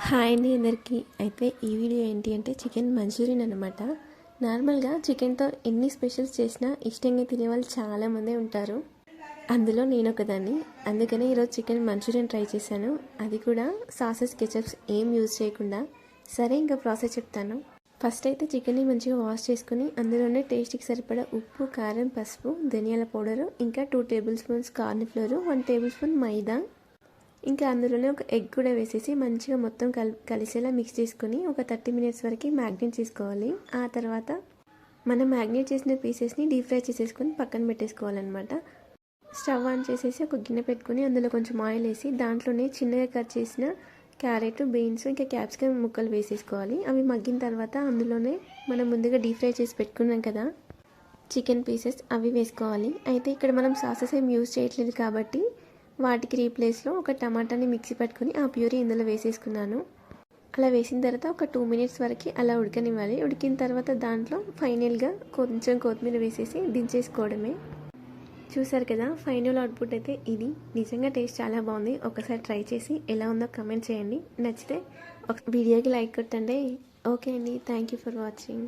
Hi అండి అందరికీ. అయితే ఈ వీడియో ఏంటి అంటే చికెన్ మంచూరియన్ అనమాట. నార్మల్గా చికెన్తో ఎన్ని స్పెషల్స్ చేసినా ఇష్టంగా తినే వాళ్ళు చాలామందే ఉంటారు. అందులో నేను ఒకదాన్ని. అందుకనే ఈరోజు చికెన్ మంచూరియన్ ట్రై చేశాను. అది కూడా సాసెస్ కెచప్స్ ఏం యూజ్ చేయకుండా. సరే ఇంకా ప్రాసెస్ చెప్తాను. ఫస్ట్ అయితే చికెన్ని మంచిగా వాష్ చేసుకుని అందులోనే టేస్ట్కి సరిపడా ఉప్పు, కారం, పసుపు, ధనియాల పౌడరు, ఇంకా 2 tablespoons corn flour, 1 tablespoon మైదా, ఇంకా అందులోనే ఒక ఎగ్ కూడా వేసేసి మంచిగా మొత్తం కలిసేలా మిక్స్ చేసుకొని ఒక 30 మినిట్స్ వరకు మ్యాగ్నేట్ చేసుకోవాలి. ఆ తర్వాత మనం మ్యాగ్నేట్ చేసిన పీసెస్ని డీప్ ఫ్రై చేసేసుకొని పక్కన పెట్టేసుకోవాలన్నమాట. స్టవ్ ఆన్ చేసేసి ఒక గిన్నె పెట్టుకొని అందులో కొంచెం ఆయిల్ వేసి దాంట్లోనే చిన్నగా కట్ చేసిన క్యారెట్, బీన్స్, ఇంకా క్యాప్సికమ్ ముక్కలు వేసేసుకోవాలి. అవి మగ్గిన తర్వాత అందులోనే మనం ముందుగా డీప్ ఫ్రై చేసి పెట్టుకున్నాం కదా చికెన్ పీసెస్, అవి వేసుకోవాలి. అయితే ఇక్కడ మనం సాసెస్ ఏం యూజ్ చేయట్లేదు కాబట్టి వాటికి రీప్లేస్లో ఒక టమాటాని మిక్సీ పట్టుకొని ఆ ప్యూరీ ఇందులో వేసేసుకున్నాను. అలా వేసిన తర్వాత ఒక 2 మినిట్స్ వరకు అలా ఉడకనివ్వాలి. ఉడికిన తర్వాత దాంట్లో ఫైనల్గా కొంచెం కొత్తిమీర వేసేసి దించేసుకోవడమే. చూసారు కదా, ఫైనల్ అవుట్పుట్ అయితే ఇది. నిజంగా టేస్ట్ చాలా బాగుంది. ఒకసారి ట్రై చేసి ఎలా ఉందో కమెంట్ చేయండి. నచ్చితే ఒక వీడియోకి లైక్ కొట్టండి. ఓకే అండి, థ్యాంక్ యూ ఫర్ వాచింగ్.